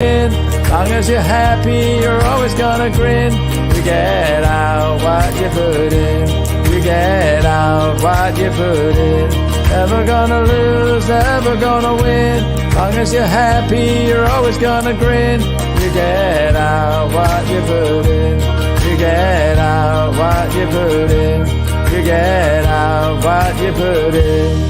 Long as you're happy, you're always gonna grin. You get out what you put in. You get out what you put in. Never gonna lose, never gonna win. Long as you're happy, you're always gonna grin. You get out what you put in. You get out what you put in. You get out what you put in.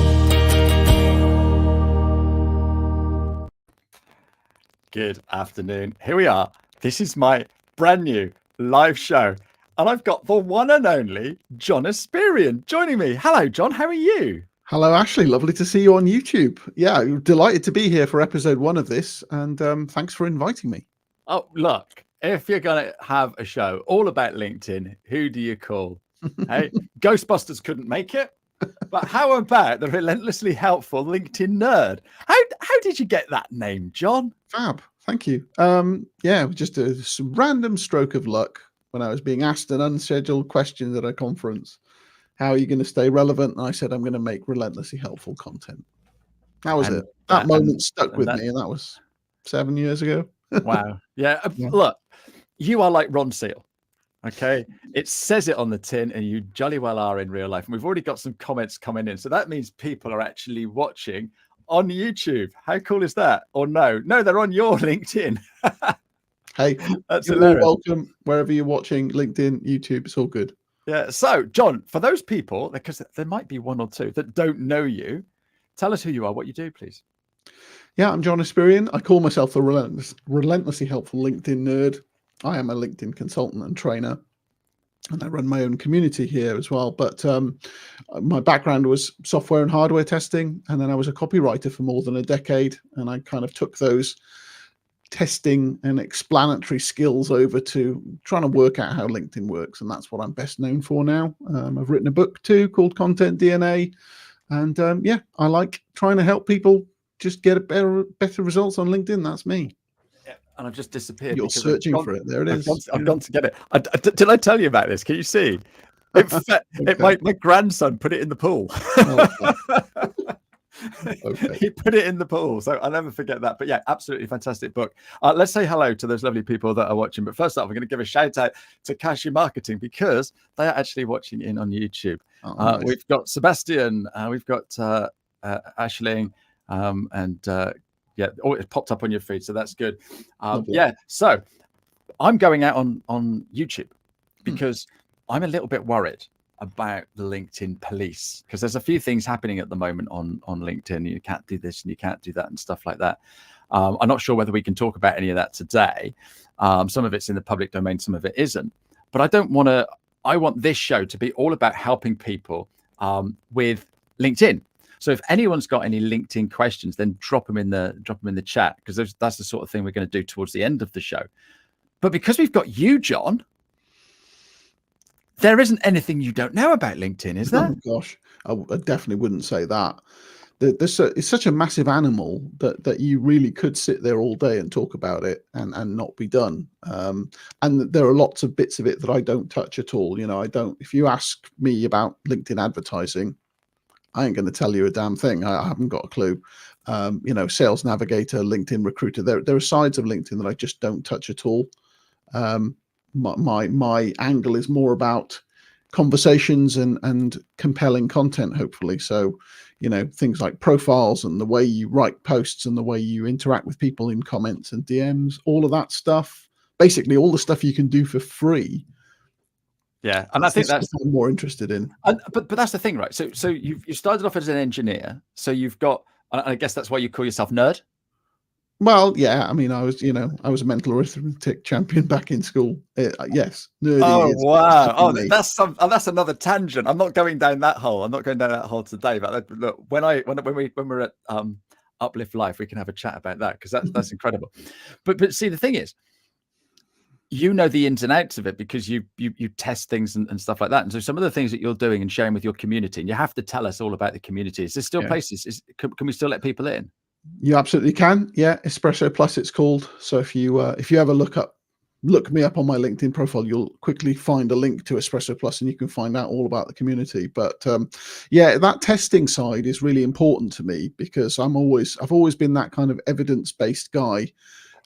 Good afternoon. Here we are. This is my brand new live show. And I've got the one and only John Espirian joining me. Hello, John. How are you? Hello, Ashley. Lovely to see you on YouTube. Yeah, delighted to be here for episode 1 of this. And thanks for inviting me. Oh, look, if you're going to have a show all about LinkedIn, who do you call? Hey, Ghostbusters couldn't make it. But how about the relentlessly helpful LinkedIn nerd? How did you get that name, John? Fab. Thank you. Yeah, just a random stroke of luck when I was being asked an unscheduled question at a conference. How are you going to stay relevant? And I said, I'm going to make relentlessly helpful content. That was it. That moment stuck with me. And that was 7 years ago. Wow. Yeah. Look, you are like Ron Seal. Okay, it says it on the tin, and you jolly well are in real life. And we've already got some comments coming in, so that means people are actually watching on YouTube. How cool is that? Or no, they're on your LinkedIn. Hey, that's hilarious. Welcome wherever you're watching, LinkedIn, YouTube. It's all good. Yeah. So, John, for those people, because there might be one or two that don't know you, tell us who you are, what you do, please. Yeah, I'm John Espirian. I call myself the relentlessly helpful LinkedIn nerd. I am a LinkedIn consultant and trainer, and I run my own community here as well. But my background was software and hardware testing, and then I was a copywriter for more than a decade. And I kind of took those testing and explanatory skills over to trying to work out how LinkedIn works. And that's what I'm best known for now. I've written a book too called Content DNA. And yeah, I like trying to help people just get better results on LinkedIn. That's me. And I've just disappeared. You're searching for it. There it is. I've gone to get it. Did I tell you about this? Can you see? My grandson put it in the pool. Okay. He put it in the pool. So I'll never forget that. But yeah, absolutely fantastic book. Let's say hello to those lovely people that are watching. But first off, we're going to give a shout out to Cashew Marketing because they are actually watching in on YouTube. Nice. We've got Sebastian, we've got Ashling, and yeah, it popped up on your feed, so that's good. Yeah, so I'm going out on YouTube because I'm a little bit worried about the LinkedIn police because there's a few things happening at the moment on LinkedIn. You can't do this and you can't do that and stuff like that. I'm not sure whether we can talk about any of that today. Some of it's in the public domain, some of it isn't. But I want this show to be all about helping people with LinkedIn. So if anyone's got any LinkedIn questions, then drop them in the chat because that's the sort of thing we're going to do towards the end of the show. But because we've got you, John, there isn't anything you don't know about LinkedIn, is there? Oh gosh, I definitely wouldn't say that. It's such a massive animal that you really could sit there all day and talk about it and not be done. And there are lots of bits of it that I don't touch at all. You know, if you ask me about LinkedIn advertising, I ain't going to tell you a damn thing. I haven't got a clue. You know, Sales Navigator, LinkedIn Recruiter. There are sides of LinkedIn that I just don't touch at all. My angle is more about conversations and compelling content, hopefully. So, you know, things like profiles and the way you write posts and the way you interact with people in comments and DMs, all of that stuff. Basically, all the stuff you can do for free. Yeah, and I think that's what I'm more interested in. But that's the thing, right? So you started off as an engineer, so you've got. I guess that's why you call yourself nerd. Well, yeah. I mean, I was a mental arithmetic champion back in school. Yes, nerdy. Oh wow! Oh, that's another tangent. I'm not going down that hole. I'm not going down that hole today. But look, when we're at Uplift Life, we can have a chat about that because that's incredible. But see, the thing is, you know the ins and outs of it because you test things and stuff like that. And so some of the things that you're doing and sharing with your community, and you have to tell us all about the community. Is there still places? Can we still let people in? You absolutely can. Yeah, Espresso Plus it's called. So if you ever look me up on my LinkedIn profile, you'll quickly find a link to Espresso Plus and you can find out all about the community. But yeah, that testing side is really important to me because I've always been that kind of evidence-based guy.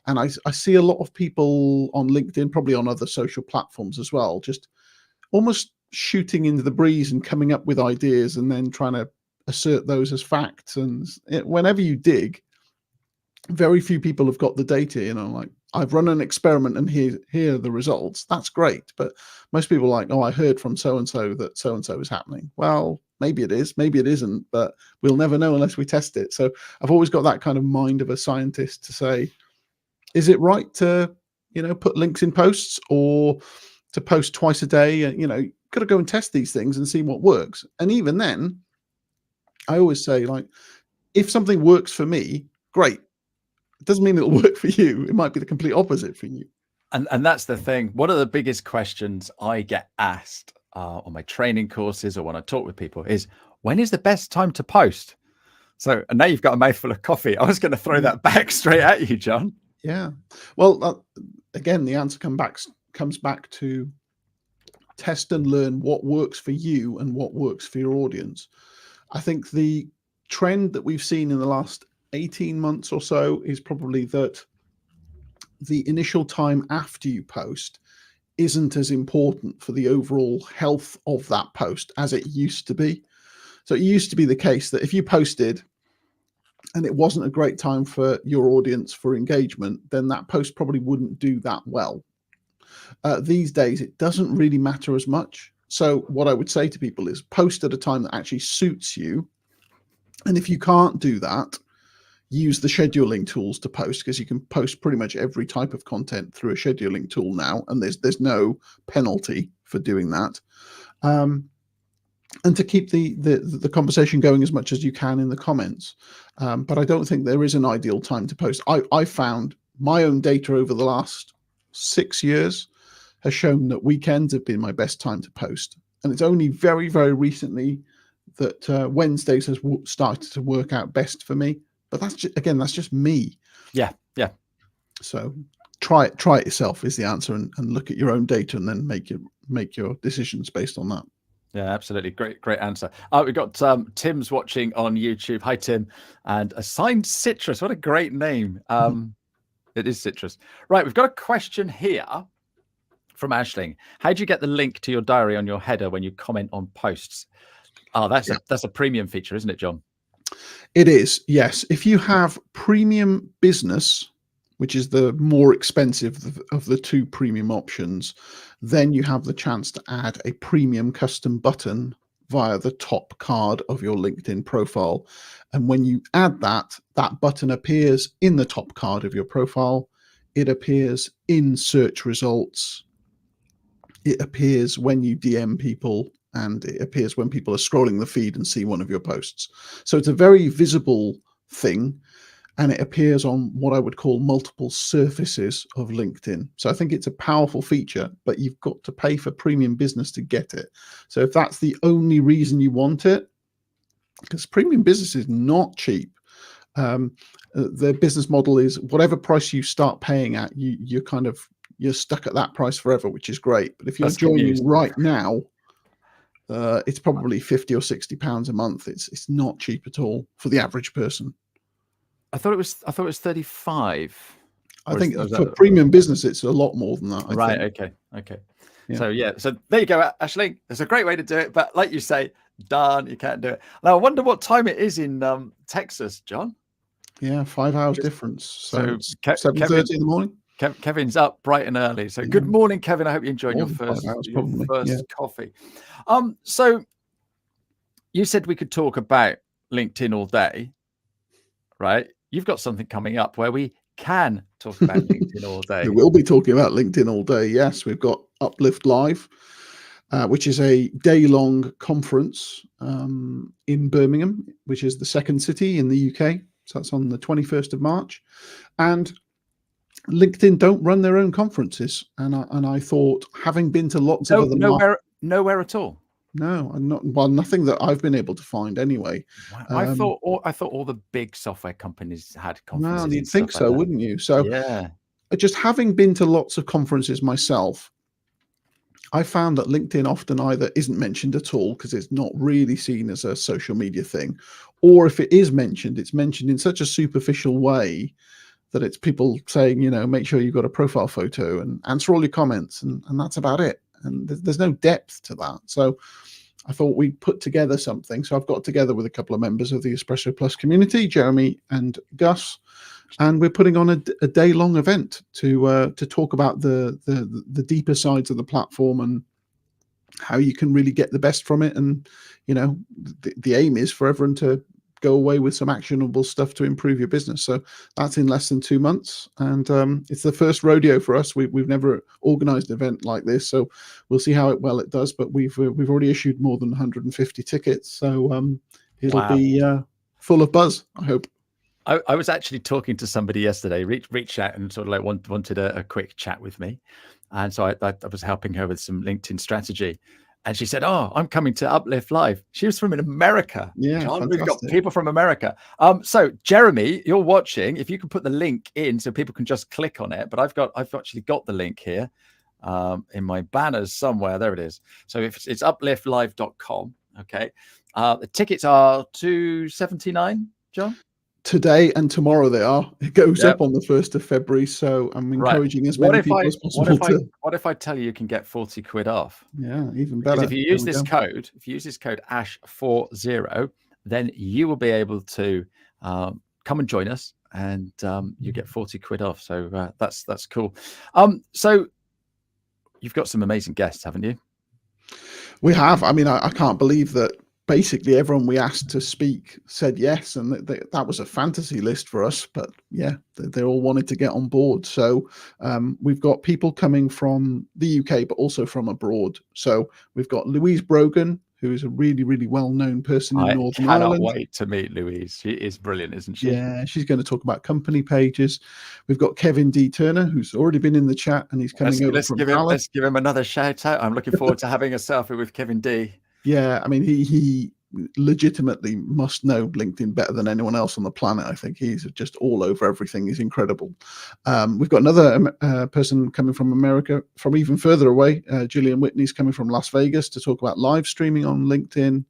And I see a lot of people on LinkedIn, probably on other social platforms as well, just almost shooting into the breeze and coming up with ideas and then trying to assert those as facts. And whenever you dig, very few people have got the data, you know, like I've run an experiment and here are the results. That's great. But most people are like, oh, I heard from so-and-so that so-and-so is happening. Well, maybe it is, maybe it isn't, but we'll never know unless we test it. So I've always got that kind of mind of a scientist to say, is it right to, you know, put links in posts or to post twice a day? And, you know, got to go and test these things and see what works. And even then, I always say, like, if something works for me, great. It doesn't mean it'll work for you. It might be the complete opposite for you. And that's the thing. One of the biggest questions I get asked on my training courses or when I talk with people is, when is the best time to post? So, and now you've got a mouthful of coffee. I was going to throw that back straight at you, John. Yeah. Well, again, the answer comes back to test and learn what works for you and what works for your audience. I think the trend that we've seen in the last 18 months or so is probably that the initial time after you post isn't as important for the overall health of that post as it used to be. So it used to be the case that if you posted and it wasn't a great time for your audience for engagement, then that post probably wouldn't do that well. These days, it doesn't really matter as much. So what I would say to people is post at a time that actually suits you. And if you can't do that, use the scheduling tools to post, because you can post pretty much every type of content through a scheduling tool now, and there's no penalty for doing that. And to keep the conversation going as much as you can in the comments. But I don't think there is an ideal time to post. I found my own data over the last 6 years has shown that weekends have been my best time to post. And it's only very, very recently that Wednesdays has started to work out best for me. But that's just, again, that's just me. Yeah. So try it yourself is the answer, and look at your own data and then make your decisions based on that. Yeah, absolutely. Great answer. We've got Tim's watching on YouTube. Hi, Tim. And Assigned Citrus. What a great name. It is Citrus. Right, we've got a question here from Ashling. How do you get the link to your diary on your header when you comment on posts? Oh, that's a premium feature, isn't it, John? It is, yes. If you have Premium Business, which is the more expensive of the two premium options, then you have the chance to add a premium custom button via the top card of your LinkedIn profile. And when you add that button appears in the top card of your profile. It appears in search results. It appears when you DM people, and it appears when people are scrolling the feed and see one of your posts. So it's a very visible thing, and it appears on what I would call multiple surfaces of LinkedIn. So I think it's a powerful feature, but you've got to pay for Premium Business to get it. So if that's the only reason you want it, because Premium Business is not cheap. The business model is whatever price you start paying at, you're stuck at that price forever, which is great. But if you're joining right now, it's probably £50 or £60 a month. It's not cheap at all for the average person. I thought it was 35. I think for Premium Business, it's a lot more than that. Right. think. Okay. Yeah. So there you go, Ashling. There's a great way to do it, but like you say, darn, you can't do it. Now I wonder what time it is in Texas, John. Yeah, 5 hours difference. So 7:30 in the morning. Kevin's up bright and early. So good morning, Kevin. I hope you enjoyed your first coffee. So you said we could talk about LinkedIn all day, right? You've got something coming up where we can talk about LinkedIn all day. We will be talking about LinkedIn all day. Yes, we've got Uplift Live, which is a day-long conference in Birmingham, which is the second city in the UK. So that's on the 21st of March. And LinkedIn don't run their own conferences. And I thought, having been to lots of other nowhere at all. No, nothing that I've been able to find anyway. I thought all the big software companies had conferences. No, you'd think so, wouldn't you? So yeah, just having been to lots of conferences myself, I found that LinkedIn often either isn't mentioned at all because it's not really seen as a social media thing, or if it is mentioned, it's mentioned in such a superficial way that it's people saying, make sure you've got a profile photo and answer all your comments, and that's about it. And there's no depth to that. So I thought we'd put together something. So I've got together with a couple of members of the Espresso Plus community, Jeremy and Gus, and we're putting on a day-long event to talk about the deeper sides of the platform and how you can really get the best from it. And the aim is for everyone to go away with some actionable stuff to improve your business. So that's in less than 2 months, and it's the first rodeo for us. We've never organized an event like this, so we'll see how well it does. But we've already issued more than 150 tickets, so it'll be full of buzz, I hope. I was actually talking to somebody yesterday, reached out and sort of like wanted a quick chat with me. And so I was helping her with some LinkedIn strategy. And she said, "Oh, I'm coming to Uplift Live." She was from America. Yeah, John, we've got people from America. So Jeremy, you're watching. If you can put the link in so people can just click on it. But I've actually got the link here in my banners somewhere. There it is. So if it's upliftlive.com. Okay. The tickets are $279, John. Today and tomorrow they are. It goes up on the 1st of February, so I'm encouraging as many people as possible. What if I tell you can get 40 quid off? Yeah, even better. Because if you use this code, ASH40, then you will be able to come and join us, and you get 40 quid off. So that's cool. So you've got some amazing guests, haven't you? We have. I mean, I can't believe that basically everyone we asked to speak said yes, and that was a fantasy list for us. But yeah, they all wanted to get on board. So we've got people coming from the UK, but also from abroad. So we've got Louise Brogan, who is a really, really well-known person in Northern Ireland. I cannot wait to meet Louise. She is brilliant, isn't she? Yeah, she's going to talk about company pages. We've got Kevin D. Turner, who's already been in the chat, and he's coming over from Dallas. Let's give him another shout out. I'm looking forward to having a selfie with Kevin D. Yeah, I mean, he legitimately must know LinkedIn better than anyone else on the planet. I think he's just all over everything. He's incredible. We've got another person coming from America, from even further away. Gillian Whitney's coming from Las Vegas to talk about live streaming on LinkedIn.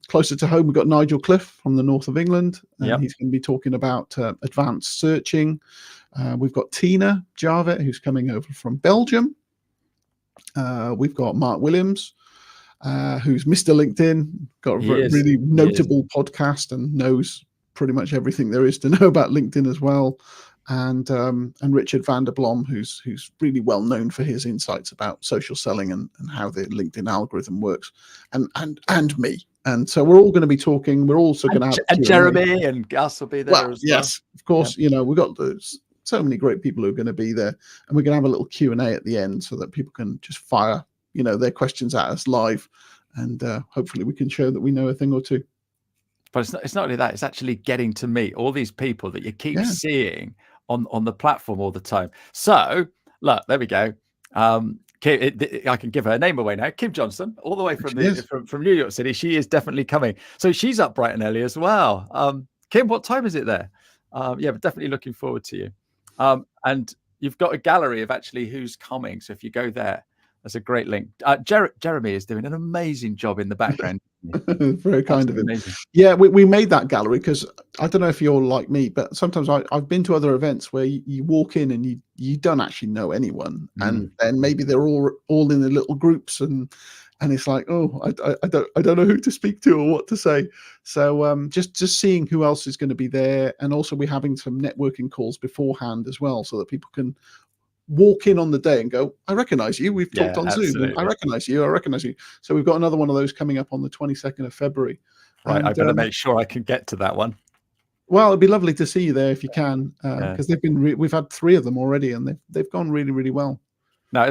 Closer to home, we've got Nigel Cliff from the north of England. He's going to be talking about advanced searching. We've got Tina Jarvet, who's coming over from Belgium. We've got Mark Williams, who's Mr. LinkedIn, got a really notable podcast and knows pretty much everything there is to know about LinkedIn as well. And Richard van der Blom, who's really well known for his insights about social selling and how the LinkedIn algorithm works, and me. And so we're all going to be talking. We're also going to have and Jeremy and Gus will be there as well. Yes, of course. Yeah. We've got so many great people who are going to be there, and we're going to have a little Q&A at the end so that people can just fire their questions at us live, and hopefully we can show that we know a thing or two. But it's not only that, it's actually getting to meet all these people that you keep seeing on the platform all the time. So look, there we go. I can give her name away now. Kim Johnson, all the way from New York City. She is definitely coming. So she's up bright and early as well. Kim, what time is it there? Yeah, but definitely looking forward to you. And you've got a gallery of actually who's coming. So if you go there, that's a great link. Jeremy is doing an amazing job in the background. Very kind of him. Amazing. Yeah, we made that gallery because I don't know if you're like me, but sometimes I've been to other events where you walk in and you don't actually know anyone, and then maybe they're all in the little groups, and it's like, oh, I don't know who to speak to or what to say. So just seeing who else is going to be there, and also we're having some networking calls beforehand as well, so that people can walk in on the day and go, I recognize you. We've talked on Zoom. I recognize you. I recognize you. So we've got another one of those coming up on the 22nd of February. Right. And, I better make sure I can get to that one. Well, it'd be lovely to see you there if you can, because they've been. We've had 3 of them already, and they've gone really, really well. No,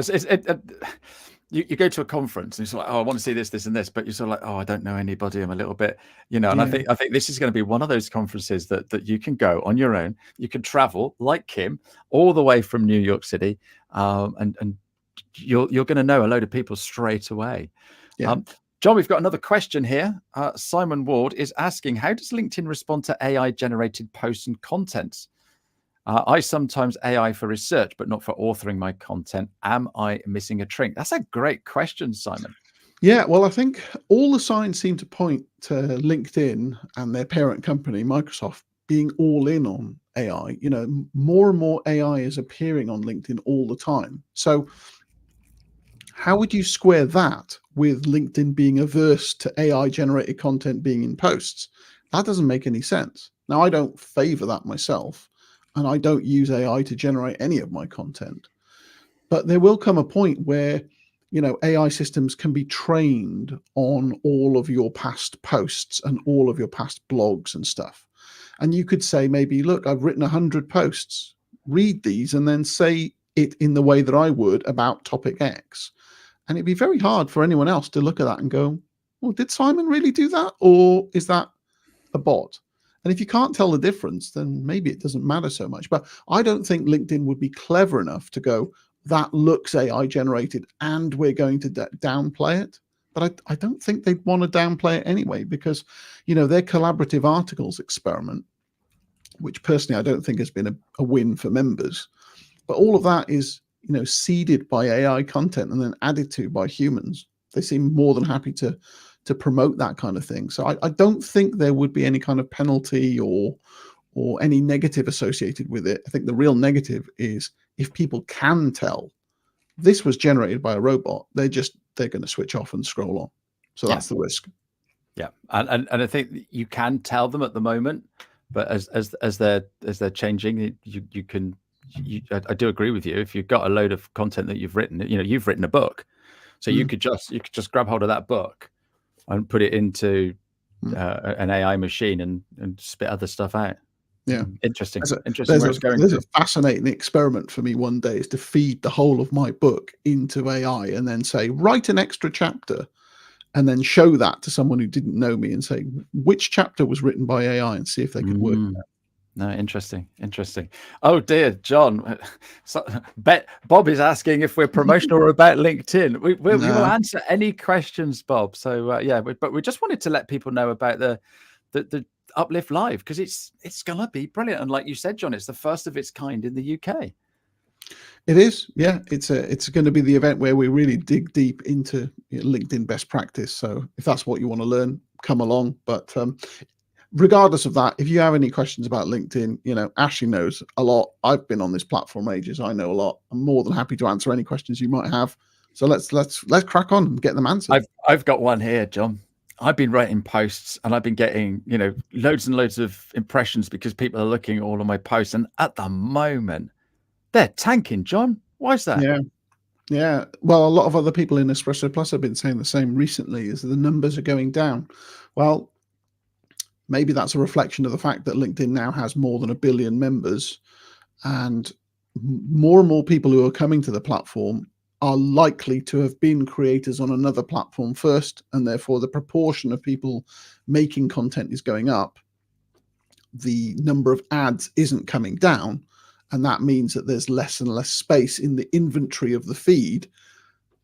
you go to a conference and you're sort of like, oh, I want to see this, and this, but you're sort of like, oh, I don't know anybody. I'm a little bit, and I think this is going to be one of those conferences that you can go on your own. You can travel like Kim all the way from New York City, and you're going to know a load of people straight away. Yeah. John, we've got another question here. Simon Ward is asking, how does LinkedIn respond to AI generated posts and contents? I sometimes AI for research, but not for authoring my content. Am I missing a trick? That's a great question, Simon. Yeah, well, I think all the signs seem to point to LinkedIn and their parent company, Microsoft, being all in on AI. You know, more and more AI is appearing on LinkedIn all the time. So how would you square that with LinkedIn being averse to AI generated content being in posts? That doesn't make any sense. Now, I don't favor that myself, and I don't use AI to generate any of my content. But there will come a point where, you know, AI systems can be trained on all of your past posts and all of your past blogs and stuff. And you could say, maybe, look, I've written 100 posts, read these and then say it in the way that I would about topic X. And it'd be very hard for anyone else to look at that and go, well, did Simon really do that? Or is that a bot? And if you can't tell the difference, then maybe it doesn't matter so much. But I don't think LinkedIn would be clever enough to go, that looks AI generated and we're going to downplay it. But I don't think they'd want to downplay it anyway, because, you know, their collaborative articles experiment, which personally I don't think has been a win for members, but all of that is, you know, seeded by AI content and then added to by humans. They seem more than happy to promote that kind of thing. So I don't think there would be any kind of penalty or any negative associated with it. I think the real negative is if people can tell this was generated by a robot, they're going to switch off and scroll on. So that's the risk. Yeah, and I think you can tell them at the moment, but as they're changing, you can. I do agree with you. If you've got a load of content that you've written, you know, you've written a book, so you could just grab hold of that book and put it into an AI machine and spit other stuff out. Yeah, interesting. There's a fascinating experiment for me one day, is to feed the whole of my book into AI and then say, write an extra chapter, and then show that to someone who didn't know me and say, which chapter was written by AI, and see if they could work it out. No, interesting. Oh dear, John. Bob is asking if we're promotional or about LinkedIn. We will answer any questions, Bob. So yeah, but we just wanted to let people know about the Uplift Live, because it's gonna be brilliant. And like you said, John, it's the first of its kind in the UK. It is, yeah. It's going to be the event where we really dig deep into LinkedIn best practice. So if that's what you want to learn, come along. But regardless of that, if you have any questions about LinkedIn, you know, Ashley knows a lot. I've been on this platform ages. I know a lot. I'm more than happy to answer any questions you might have. So let's crack on and get them answered. I've got one here, John. I've been writing posts and I've been getting, you know, loads and loads of impressions because people are looking at all of my posts. And at the moment, they're tanking, John. Why is that? Yeah. Well, a lot of other people in Espresso Plus have been saying the same recently, is the numbers are going down. Well, maybe that's a reflection of the fact that LinkedIn now has more than 1 billion members, and more and more people who are coming to the platform are likely to have been creators on another platform first, and therefore the proportion of people making content is going up. The number of ads isn't coming down, and that means that there's less and less space in the inventory of the feed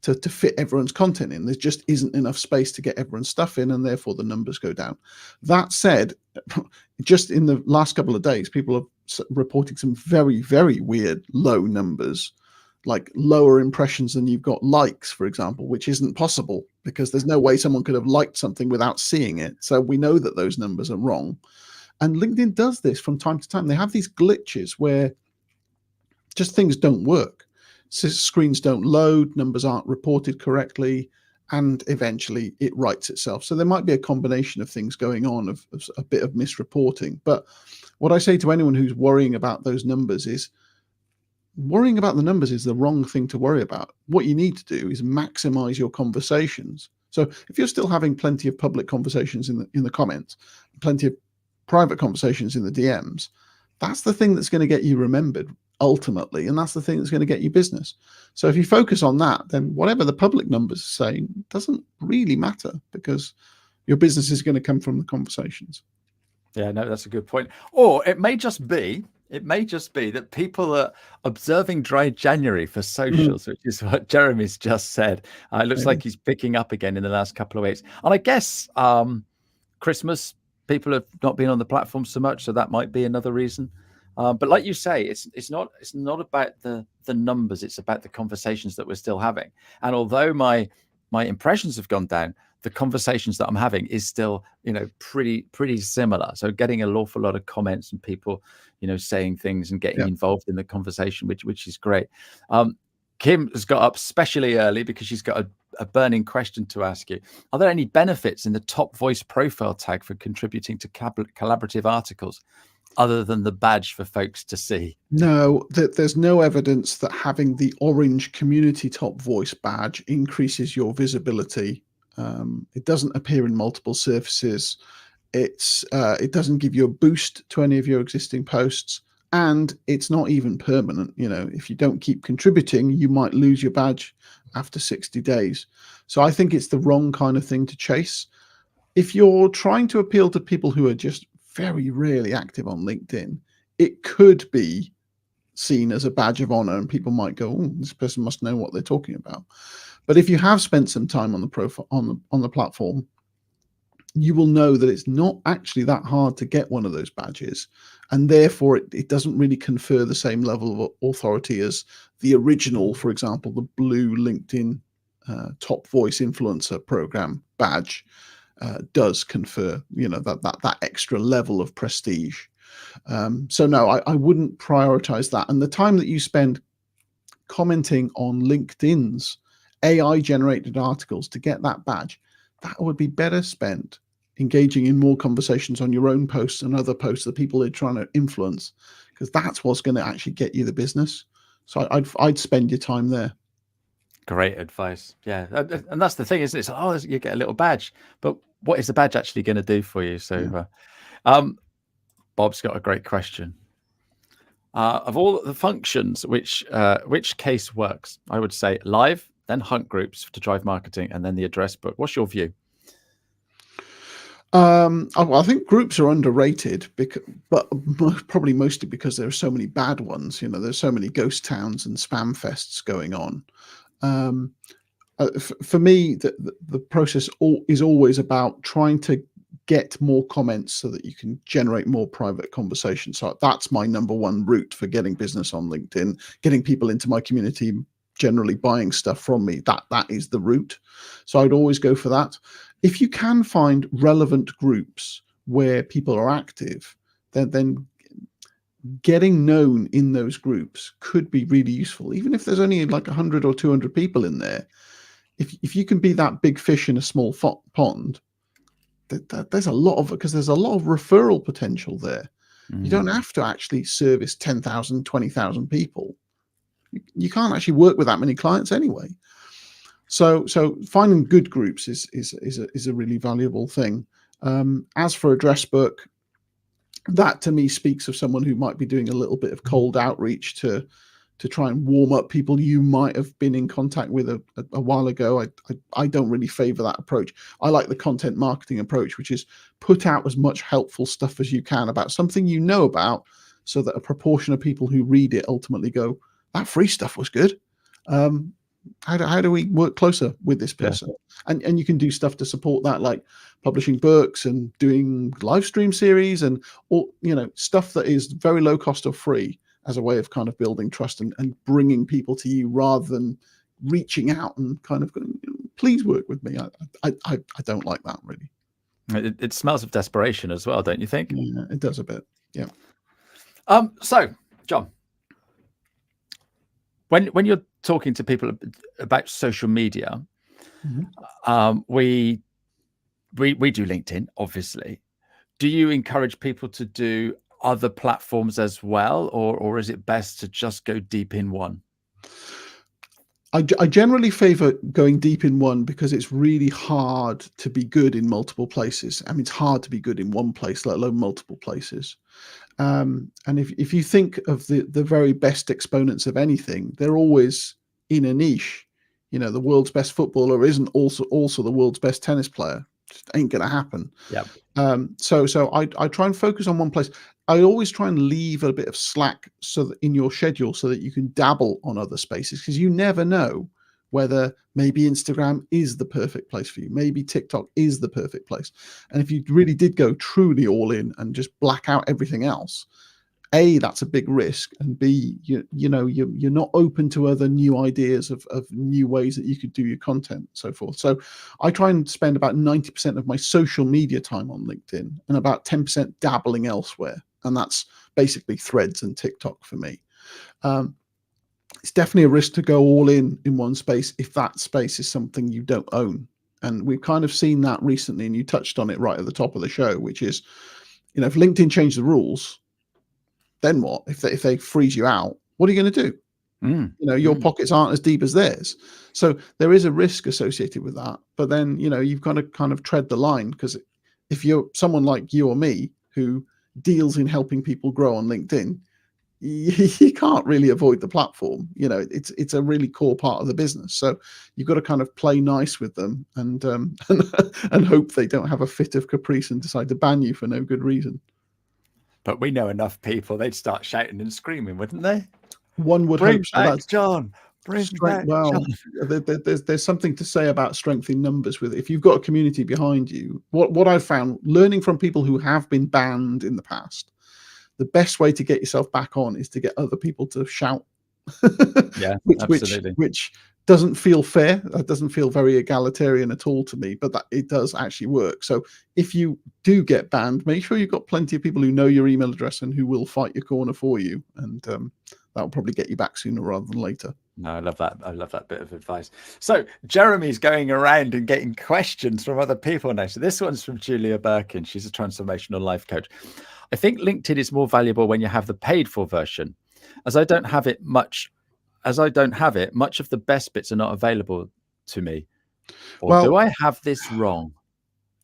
to fit everyone's content in. There just isn't enough space to get everyone's stuff in, and therefore the numbers go down. That said, just in the last couple of days, people are reporting some very, very weird low numbers, like lower impressions than you've got likes, for example, which isn't possible because there's no way someone could have liked something without seeing it. So we know that those numbers are wrong. And LinkedIn does this from time to time. They have these glitches where just things don't work. So screens don't load, numbers aren't reported correctly, and eventually it rights itself. So there might be a combination of things going on, of a bit of misreporting. But what I say to anyone who's worrying about those numbers is, worrying about the numbers is the wrong thing to worry about. What you need to do is maximize your conversations. So if you're still having plenty of public conversations in the comments, plenty of private conversations in the DMs, that's the thing that's going to get you remembered ultimately, and that's the thing that's going to get you business. So if you focus on that, then whatever the public numbers are saying doesn't really matter, because your business is going to come from the conversations. Yeah, no, that's a good point. Or it may just be that people are observing dry January for socials, which is what Jeremy's just said. It looks like he's picking up again in the last couple of weeks. And I guess Christmas, people have not been on the platform so much, so that might be another reason. But like you say, it's not about the numbers. It's about the conversations that we're still having. And although my impressions have gone down, the conversations that I'm having is still, pretty similar. So getting an awful lot of comments and people, saying things and getting involved in the conversation, which is great. Kim has got up especially early because she's got a burning question to ask you. Are there any benefits in the top voice profile tag for contributing to collaborative articles other than the badge for folks to see? No, there's no evidence that having the orange community top voice badge increases your visibility. It doesn't appear in multiple surfaces. It doesn't give you a boost to any of your existing posts, and it's not even permanent. If you don't keep contributing, you might lose your badge after 60 days. So I think it's the wrong kind of thing to chase. If you're trying to appeal to people who are just very rarely active on LinkedIn, it could be seen as a badge of honor, and people might go, "Oh, this person must know what they're talking about." But if you have spent some time on the profile on the platform, you will know that it's not actually that hard to get one of those badges, and therefore it doesn't really confer the same level of authority as the original, for example, the blue LinkedIn top voice influencer program badge does confer, that extra level of prestige. So no, I wouldn't prioritize that. And the time that you spend commenting on LinkedIn's AI generated articles to get that badge, that would be better spent engaging in more conversations on your own posts and other posts that people are trying to influence, because that's what's going to actually get you the business. So I'd spend your time there. Great advice. Yeah. And that's the thing, isn't it? It's, oh, you get a little badge, but what is the badge actually going to do for you? So, Bob's got a great question. Of all the functions, which case works? I would say live, then hunt groups to drive marketing, and then the address book. What's your view? I think groups are underrated, but probably mostly because there are so many bad ones. There's so many ghost towns and spam fests going on. For me, the process is always about trying to get more comments so that you can generate more private conversations. So that's my number one route for getting business on LinkedIn, getting people into my community, generally buying stuff from me. That is the route. So I'd always go for that. If you can find relevant groups where people are active, then getting known in those groups could be really useful. Even if there's only like 100 or 200 people in there, if you can be that big fish in a small pond, there's a lot of referral potential there. You don't have to actually service 10,000, 20,000 people. You can't actually work with that many clients anyway. So finding good groups is a really valuable thing. As for address book, that to me speaks of someone who might be doing a little bit of cold outreach to try and warm up people you might have been in contact with a while ago. I don't really favor that approach. I like the content marketing approach, which is put out as much helpful stuff as you can about something you know about, so that a proportion of people who read it ultimately go, that free stuff was good. How do we work closer with this person? Yeah. And you can do stuff to support that, like publishing books and doing live stream series and all, stuff that is very low cost or free, as a way of kind of building trust and bringing people to you, rather than reaching out and kind of going, please work with me. I don't like that, really. It smells of desperation as well, don't you think? Yeah, it does a bit. Yeah. So, John, when you're talking to people about social media, we do LinkedIn, obviously. Do you encourage people to do other platforms as well, or is it best to just go deep in one? I generally favor going deep in one, because it's really hard to be good in multiple places. I mean, it's hard to be good in one place, let alone multiple places. And if you think of the very best exponents of anything, they're always in a niche. The world's best footballer isn't also the world's best tennis player. Just ain't gonna happen. Yeah. So I try and focus on one place. I always try and leave a bit of slack so that in your schedule, so that you can dabble on other spaces, because you never know whether maybe Instagram is the perfect place for you. Maybe TikTok is the perfect place. And if you really did go truly all in and just black out everything else, A, that's a big risk, and B, you're not open to other new ideas of new ways that you could do your content, and so forth. So I try and spend about 90% of my social media time on LinkedIn and about 10% dabbling elsewhere, and that's basically Threads and TikTok for me. It's definitely a risk to go all in one space if that space is something you don't own. And we've kind of seen that recently, and you touched on it right at the top of the show, which is, if LinkedIn changed the rules, then what? If they freeze you out, what are you going to do? Your pockets aren't as deep as theirs. So there is a risk associated with that. But then, you've got to kind of tread the line, because if you're someone like you or me who deals in helping people grow on LinkedIn, you can't really avoid the platform. It's a really core part of the business. So you've got to kind of play nice with them and and hope they don't have a fit of caprice and decide to ban you for no good reason. But we know enough people, they'd start shouting and screaming, wouldn't they? One would Bring hope so. back That's John. Bring back John. There's something to say about strength in numbers with it. If you've got a community behind you, what I've found, learning from people who have been banned in the past, the best way to get yourself back on is to get other people to shout. Yeah, absolutely. Which doesn't feel fair. That doesn't feel very egalitarian at all to me, but that it does actually work. So if you do get banned, make sure you've got plenty of people who know your email address and who will fight your corner for you, and that'll probably get you back sooner rather than later. No, I love that. I love that bit of advice. So Jeremy's going around and getting questions from other people now. So this one's from Julia Birkin. She's a transformational life coach. I think LinkedIn is more valuable when you have the paid for version. As I don't have it, much of the best bits are not available to me. Or do I have this wrong?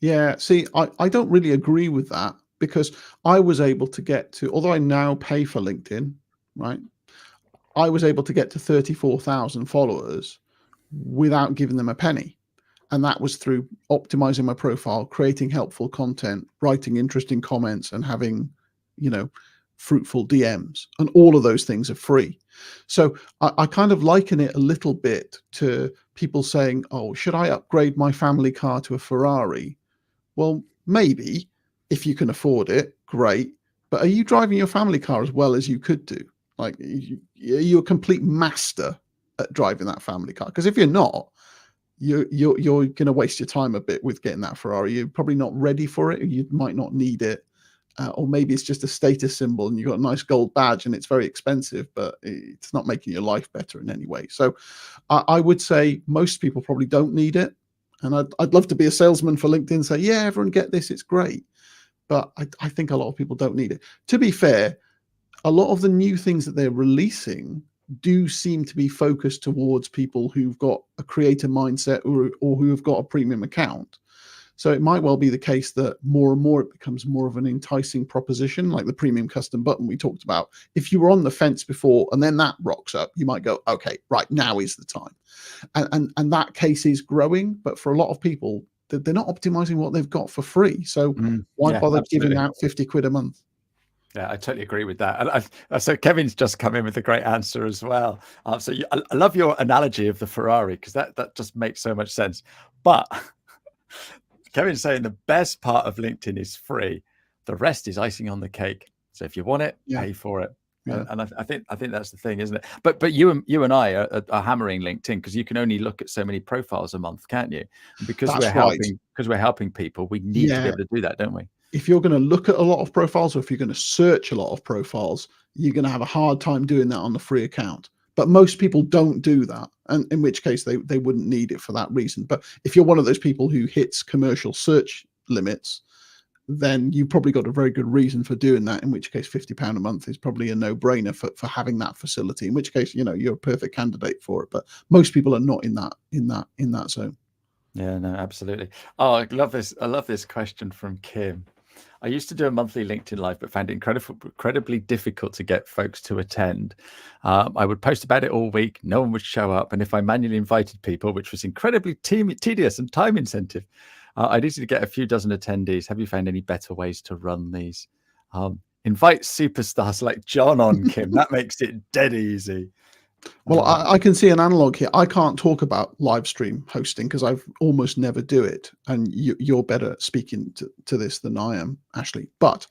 Yeah, see, I don't really agree with that, because I was able to get to, although I now pay for LinkedIn, right? I was able to get to 34,000 followers without giving them a penny. And that was through optimizing my profile, creating helpful content, writing interesting comments, and having, fruitful DMs. And all of those things are free. So I kind of liken it a little bit to people saying, oh, should I upgrade my family car to a Ferrari? Well, maybe, if you can afford it, great. But are you driving your family car as well as you could do? Like, you're a complete master at driving that family car. Because if you're not, you're going to waste your time a bit with getting that Ferrari. You're probably not ready for it. You might not need it. Or maybe it's just a status symbol and you've got a nice gold badge and it's very expensive, but it's not making your life better in any way. So I would say most people probably don't need it. And I'd love to be a salesman for LinkedIn and say, yeah, everyone get this, it's great. But I think a lot of people don't need it. To be fair, a lot of the new things that they're releasing do seem to be focused towards people who've got a creator mindset or who have got a premium account. So it might well be the case that more and more it becomes more of an enticing proposition, like the premium custom button we talked about. If you were on the fence before and then that rocks up, you might go, okay, right, now is the time. And that case is growing. But for a lot of people, they're not optimizing what they've got for free. So why bother giving out 50 quid a month? Yeah, I totally agree with that. And so Kevin's just come in with a great answer as well. I love your analogy of the Ferrari, because that just makes so much sense. But Kevin's saying the best part of LinkedIn is free. The rest is icing on the cake. So if you want it, pay for it. Yeah. And I think that's the thing, isn't it? But you and I are hammering LinkedIn because you can only look at so many profiles a month, can't you? And because we're helping people, we need to be able to do that, don't we? If you're going to look at a lot of profiles, or if you're going to search a lot of profiles, you're going to have a hard time doing that on the free account. But most people don't do that, and in which case they wouldn't need it for that reason. But if you're one of those people who hits commercial search limits, then you've probably got a very good reason for doing that, in which case £50 a month is probably a no-brainer for having that facility, in which case, you're a perfect candidate for it. But most people are not in that zone. Yeah, no, absolutely. Oh, I love this question from Kim. I used to do a monthly LinkedIn Live, but found it incredibly difficult to get folks to attend. I would post about it all week. No one would show up. And if I manually invited people, which was incredibly tedious and time intensive, I'd easily get a few dozen attendees. Have you found any better ways to run these? Invite superstars like John on, Kim. That makes it dead easy. Well, I can see an analog here. I can't talk about live stream hosting because I've almost never do it. And you're better speaking to this than I am, Ashley. But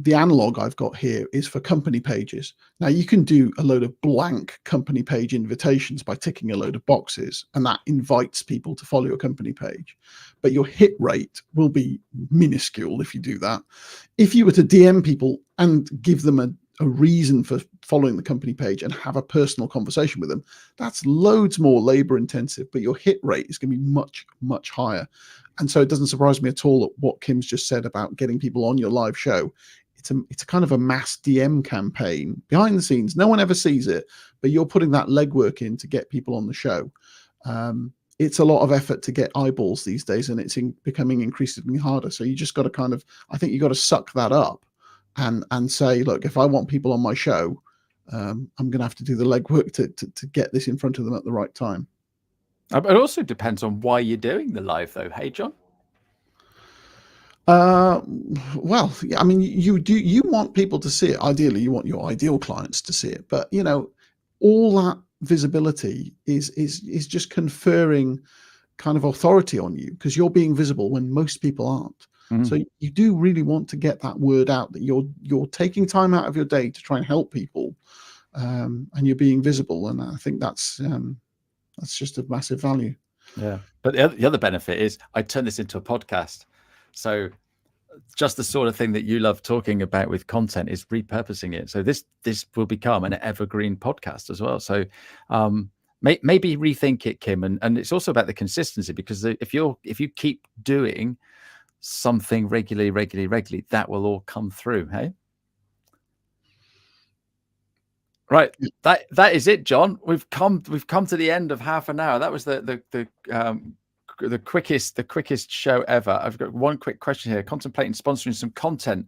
the analog I've got here is for company pages. Now you can do a load of blank company page invitations by ticking a load of boxes, and that invites people to follow your company page. But your hit rate will be minuscule if you do that. If you were to DM people and give them a reason for following the company page and have a personal conversation with them, that's loads more labor intensive, but your hit rate is going to be much, much higher. And so it doesn't surprise me at all at what Kim's just said about getting people on your live show. It's a kind of a mass DM campaign behind the scenes. No one ever sees it, but you're putting that legwork in to get people on the show. It's a lot of effort to get eyeballs these days, and it's becoming increasingly harder. So you just got to I think you got to suck that up and say, look, if I want people on my show, I'm going to have to do the legwork to get this in front of them at the right time. It also depends on why you're doing the live, though. Hey, John? Well, I mean, you want people to see it. Ideally, you want your ideal clients to see it. But, all that visibility is just conferring kind of authority on you because you're being visible when most people aren't. Mm-hmm. So you do really want to get that word out that you're taking time out of your day to try and help people, and you're being visible. And I think that's just a massive value. Yeah. But the other benefit is I turn this into a podcast. So just the sort of thing that you love talking about with content is repurposing it. So this will become an evergreen podcast as well. So maybe rethink it, Kim. And it's also about the consistency, because if you keep doing something regularly, that will all come through. Hey? Right. That is it, John. We've come to the end of half an hour. That was the quickest show ever. I've got one quick question here. Contemplating sponsoring some content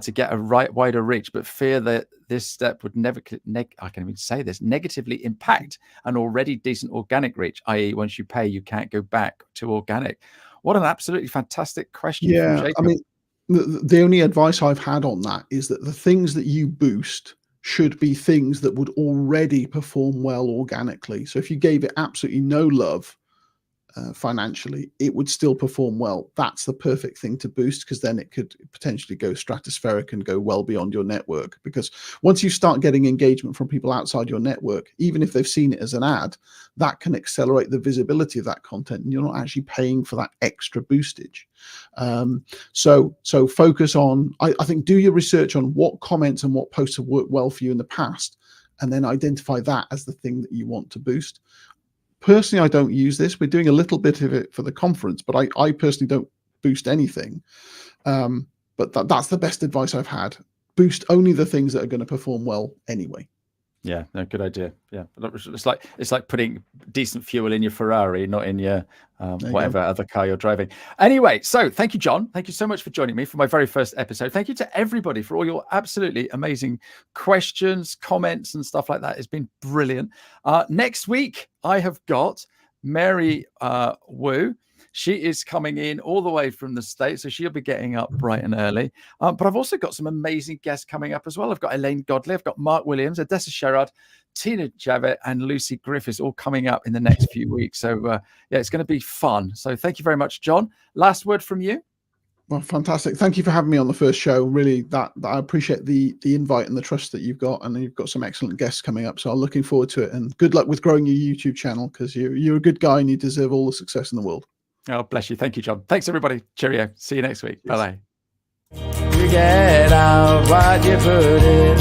to get a wider reach, but fear that this step would negatively impact an already decent organic reach, i.e. once you pay, you can't go back to organic. What an absolutely fantastic question. Yeah, I mean, the only advice I've had on that is that the things that you boost should be things that would already perform well organically. So if you gave it absolutely no love financially, it would still perform well. That's the perfect thing to boost, because then it could potentially go stratospheric and go well beyond your network. Because once you start getting engagement from people outside your network, even if they've seen it as an ad, that can accelerate the visibility of that content, and you're not actually paying for that extra boostage. So focus on, I think, do your research on what comments and what posts have worked well for you in the past, and then identify that as the thing that you want to boost. Personally, I don't use this. We're doing a little bit of it for the conference, but I personally don't boost anything. But that's the best advice I've had. Boost only the things that are going to perform well anyway. Yeah, no, good idea. Yeah, it's like putting decent fuel in your Ferrari, not in your whatever other car you're driving. Anyway, so thank you, John. Thank you so much for joining me for my very first episode. Thank you to everybody for all your absolutely amazing questions, comments, and stuff like that. It's been brilliant. Next week, I have got Mary Wu. She is coming in all the way from the States, so she'll be getting up bright and early. But I've also got some amazing guests coming up as well. I've got Elaine Godley, I've got Mark Williams, Odessa Sherrod, Tina Javett, and Lucy Griffiths all coming up in the next few weeks. So, yeah, it's going to be fun. So thank you very much, John. Last word from you? Well, fantastic. Thank you for having me on the first show. Really, that I appreciate the invite and the trust that you've got, and you've got some excellent guests coming up. So I'm looking forward to it, and good luck with growing your YouTube channel, because you're a good guy and you deserve all the success in the world. Oh, bless you. Thank you, John. Thanks, everybody. Cheerio. See you next week. Yes. Bye-bye. You get out what you put in.